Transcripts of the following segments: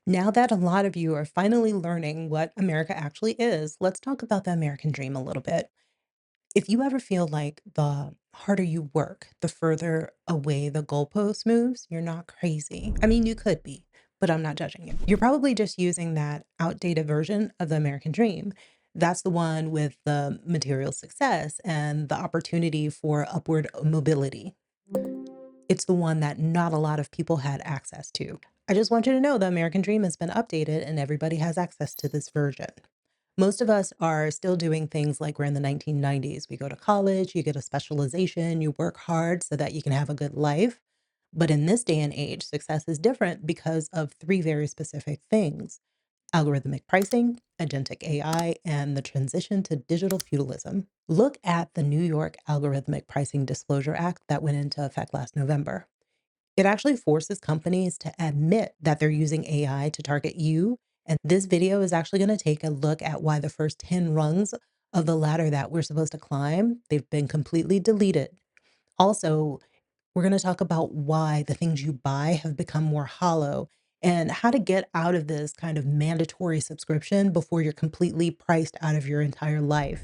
Now that a lot of you are finally learning what America actually is, let's talk about the American dream a little bit. If you ever feel like the harder you work, the further away the goalpost moves, you're not crazy. I mean, you could be, but I'm not judging you. You're probably just using that outdated version of the American dream. That's the one with the material success and the opportunity for upward mobility. It's the one that not a lot of people had access to. I just want you to know the American dream has been updated and everybody has access to this version. Most of us are still doing things like we're in the 1990s. We go to college, you get a specialization, you work hard so that you can have a good life. But in this day and age, success is different because of three very specific things: algorithmic pricing, agentic AI, and the transition to digital feudalism. Look at the New York Algorithmic Pricing Disclosure Act that went into effect last November. It actually forces companies to admit that they're using AI to target you. And this video is actually going to take a look at why the first 10 rungs of the ladder that we're supposed to climb, they've been completely deleted. Also, we're going to talk about why the things you buy have become more hollow and how to get out of this kind of mandatory subscription before you're completely priced out of your entire life.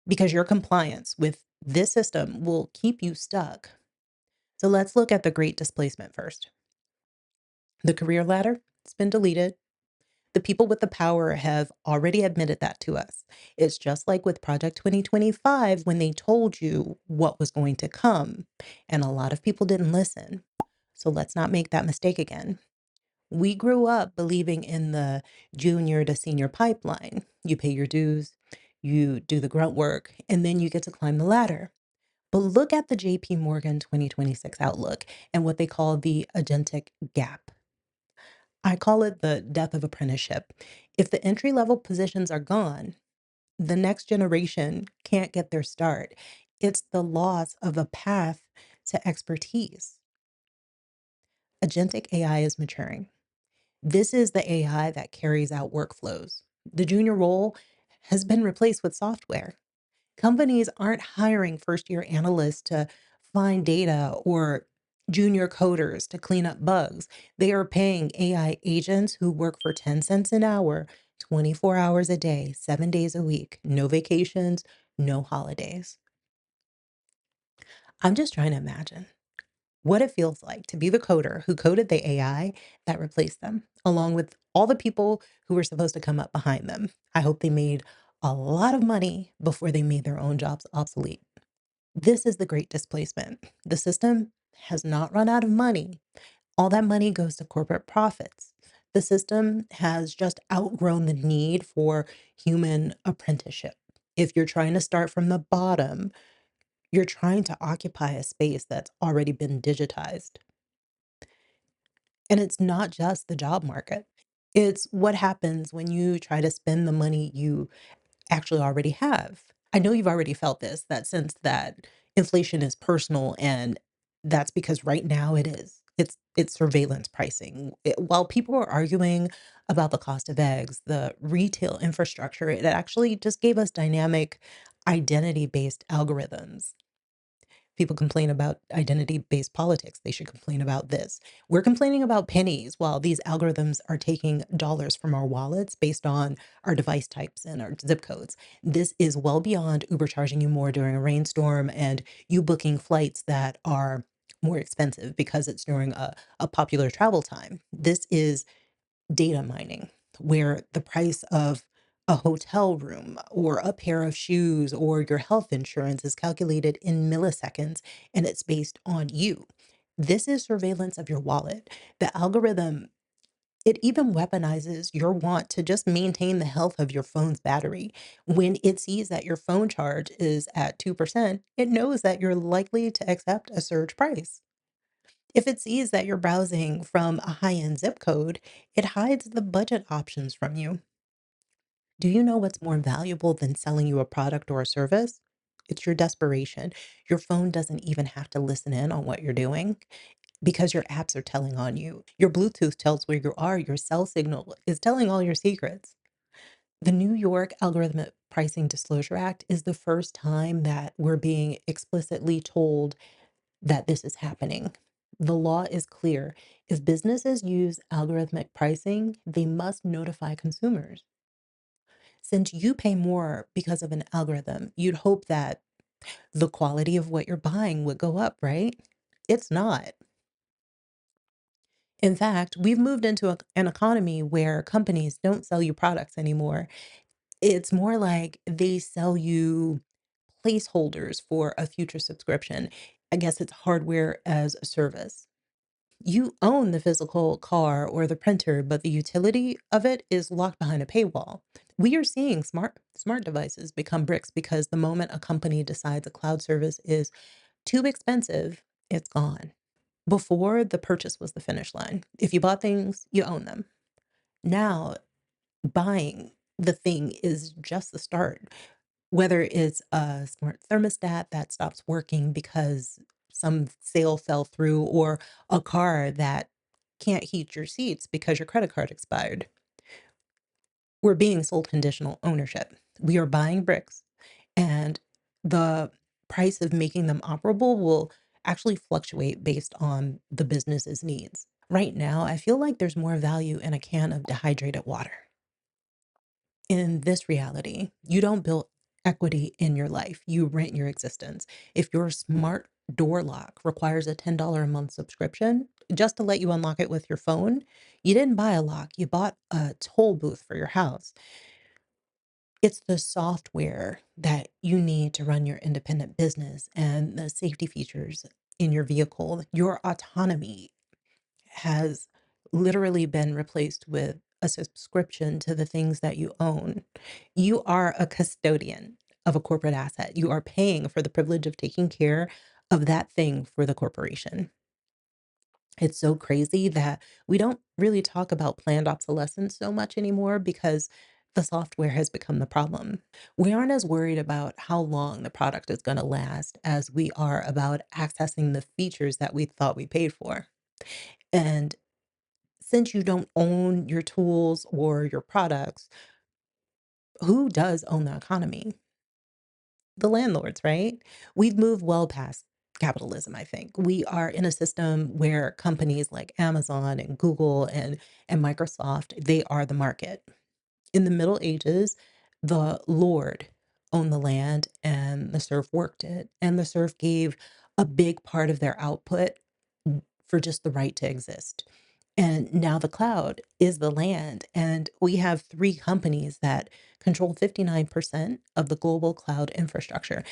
Because your compliance with this system will keep you stuck. So let's look at the great displacement first. The career ladder, it's been deleted. The people with the power have already admitted that to us. It's just like with Project 2025 when they told you what was going to come, and a lot of people didn't listen. So let's not make that mistake again. We grew up believing in the junior to senior pipeline. You pay your dues, you do the grunt work, and then you get to climb the ladder. But look at the JP Morgan 2026 Outlook and what they call the Agentic Gap. I call it the death of apprenticeship. If the entry level positions are gone, the next generation can't get their start. It's the loss of a path to expertise. Agentic AI is maturing. This is the AI that carries out workflows. The junior role has been replaced with software. Companies aren't hiring first year analysts to find data or junior coders to clean up bugs. They are paying AI agents who work for 10 cents an hour, 24 hours a day, 7 days a week, no vacations, no holidays. I'm just trying to imagine what it feels like to be the coder who coded the AI that replaced them, along with all the people who were supposed to come up behind them. I hope they made a lot of money before they made their own jobs obsolete. This is the great displacement. The system has not run out of money. All that money goes to corporate profits. The system has just outgrown the need for human apprenticeship. If you're trying to start from the bottom, you're trying to occupy a space that's already been digitized. And it's not just the job market. It's what happens when you try to spend the money you actually already have. I know you've already felt this, that sense that inflation is personal, and that's because right now it is. It's surveillance pricing. While people are arguing about the cost of eggs, the retail infrastructure, it actually just gave us dynamic identity-based algorithms. People complain about identity-based politics. They should complain about this. We're complaining about pennies while these algorithms are taking dollars from our wallets based on our device types and our zip codes. This is well beyond Uber charging you more during a rainstorm and you booking flights that are more expensive because it's during a popular travel time. This is data mining, where the price of a hotel room or a pair of shoes or your health insurance is calculated in milliseconds and it's based on you. This is surveillance of your wallet. The algorithm, it even weaponizes your want to just maintain the health of your phone's battery. When it sees that your phone charge is at 2%, it knows that you're likely to accept a surge price. If it sees that you're browsing from a high-end zip code, it hides the budget options from you. Do you know what's more valuable than selling you a product or a service? It's your desperation. Your phone doesn't even have to listen in on what you're doing because your apps are telling on you. Your Bluetooth tells where you are. Your cell signal is telling all your secrets. The New York Algorithmic Pricing Disclosure Act is the first time that we're being explicitly told that this is happening. The law is clear. If businesses use algorithmic pricing, they must notify consumers. Since you pay more because of an algorithm, you'd hope that the quality of what you're buying would go up, right? It's not. In fact, we've moved into an economy where companies don't sell you products anymore. It's more like they sell you placeholders for a future subscription. I guess it's hardware as a service. You own the physical car or the printer, but the utility of it is locked behind a paywall. We are seeing smart devices become bricks because the moment a company decides a cloud service is too expensive, it's gone. Before, the purchase was the finish line. If you bought things, you own them. Now, buying the thing is just the start. Whether it's a smart thermostat that stops working because some sale fell through, or a car that can't heat your seats because your credit card expired. We're being sold conditional ownership. We are buying bricks, and the price of making them operable will actually fluctuate based on the business's needs. Right now, I feel like there's more value in a can of dehydrated water. In this reality, you don't build equity in your life, you rent your existence. If your smart door lock requires a $10 a month subscription just to let you unlock it with your phone, you didn't buy a lock, you bought a toll booth for your house. It's the software that you need to run your independent business and the safety features in your vehicle. Your autonomy has literally been replaced with a subscription to the things that you own. You are a custodian of a corporate asset. You are paying for the privilege of taking care of that thing for the corporation. It's so crazy that we don't really talk about planned obsolescence so much anymore because the software has become the problem. We aren't as worried about how long the product is going to last as we are about accessing the features that we thought we paid for. And since you don't own your tools or your products, who does own the economy? The landlords, right? We've moved well past capitalism, I think. We are in a system where companies like Amazon and Google and Microsoft, they are the market. In the Middle Ages, the lord owned the land and the serf worked it, and the serf gave a big part of their output for just the right to exist. And now the cloud is the land, and we have three companies that control 59% of the global cloud infrastructure.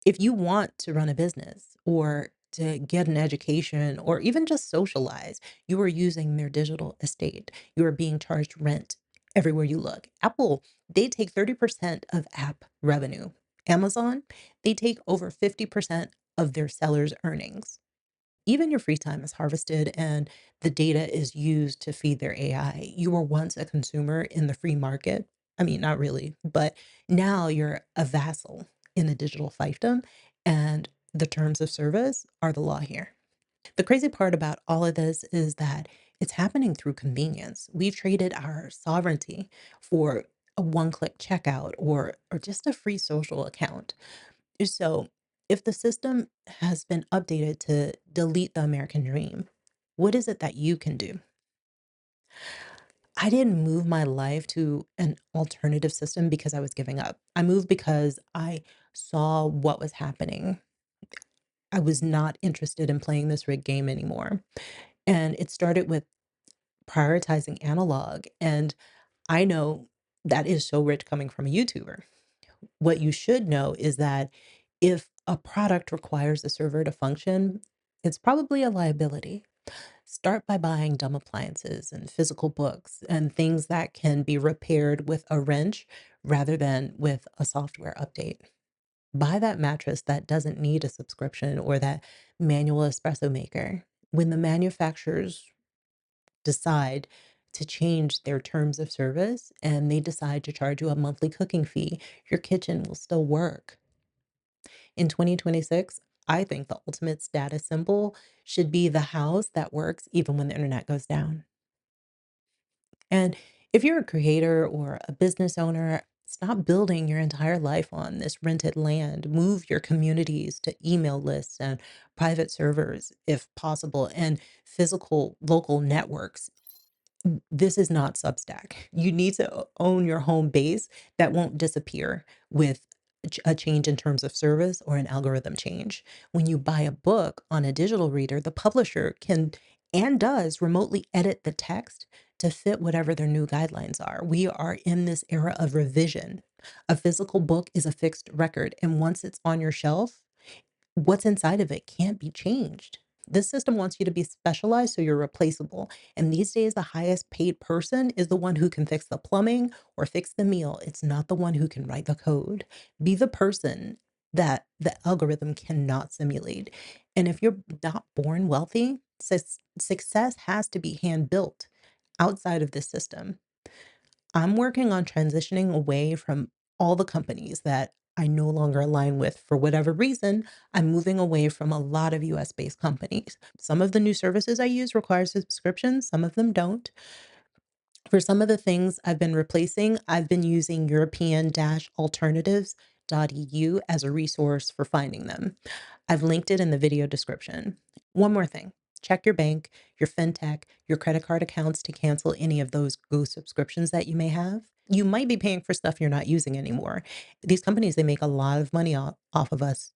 If you want to run a business or to get an education or even just socialize, you are using their digital estate. You are being charged rent everywhere you look. Apple, they take 30% of app revenue. Amazon, they take over 50% of their sellers' earnings. Even your free time is harvested and the data is used to feed their AI. You were once a consumer in the free market. I mean, not really, but now you're a vassal in a digital fiefdom, and the terms of service are the law here. The crazy part about all of this is that it's happening through convenience. We've traded our sovereignty for a one-click checkout or just a free social account. So, if the system has been updated to delete the American dream, what is it that you can do? I didn't move my life to an alternative system because I was giving up. I moved because I saw what was happening. I was not interested in playing this rigged game anymore. And it started with prioritizing analog. And I know that is so rich coming from a YouTuber. What you should know is that if a product requires a server to function, it's probably a liability. Start by buying dumb appliances and physical books and things that can be repaired with a wrench rather than with a software update. Buy that mattress that doesn't need a subscription or that manual espresso maker. When the manufacturers decide to change their terms of service and they decide to charge you a monthly cooking fee, your kitchen will still work. In 2026, I think the ultimate status symbol should be the house that works even when the internet goes down. And if you're a creator or a business owner, Stop building your entire life on this rented land. Move your communities to email lists and private servers if possible, and physical local networks. This is not Substack. You need to own your home base that won't disappear with a change in terms of service or an algorithm change. When you buy a book on a digital reader, the publisher can and does remotely edit the text to fit whatever their new guidelines are. We are in this era of revision. A physical book is a fixed record, and once it's on your shelf, what's inside of it can't be changed. This system wants you to be specialized so you're replaceable. And these days, the highest paid person is the one who can fix the plumbing or fix the meal. It's not the one who can write the code. Be the person that the algorithm cannot simulate. And if you're not born wealthy, success has to be hand built outside of this system. I'm working on transitioning away from all the companies that I no longer align with for whatever reason. I'm moving away from a lot of US based companies. Some of the new services I use require subscriptions, some of them don't. For some of the things I've been replacing, I've been using European-alternatives.eu as a resource for finding them. I've linked it in the video description. One more thing. Check your bank, your fintech, your credit card accounts to cancel any of those ghost subscriptions that you may have. You might be paying for stuff you're not using anymore. These companies, they make a lot of money off of us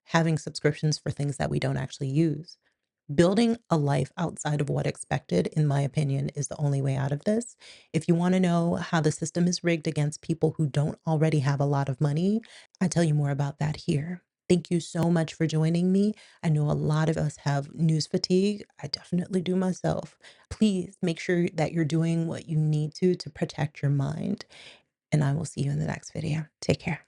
having subscriptions for things that we don't actually use. Building a life outside of what expected, in my opinion, is the only way out of this. If you want to know how the system is rigged against people who don't already have a lot of money, I tell you more about that here. Thank you so much for joining me. I know a lot of us have news fatigue. I definitely do myself. Please make sure that you're doing what you need to protect your mind. And I will see you in the next video. Take care.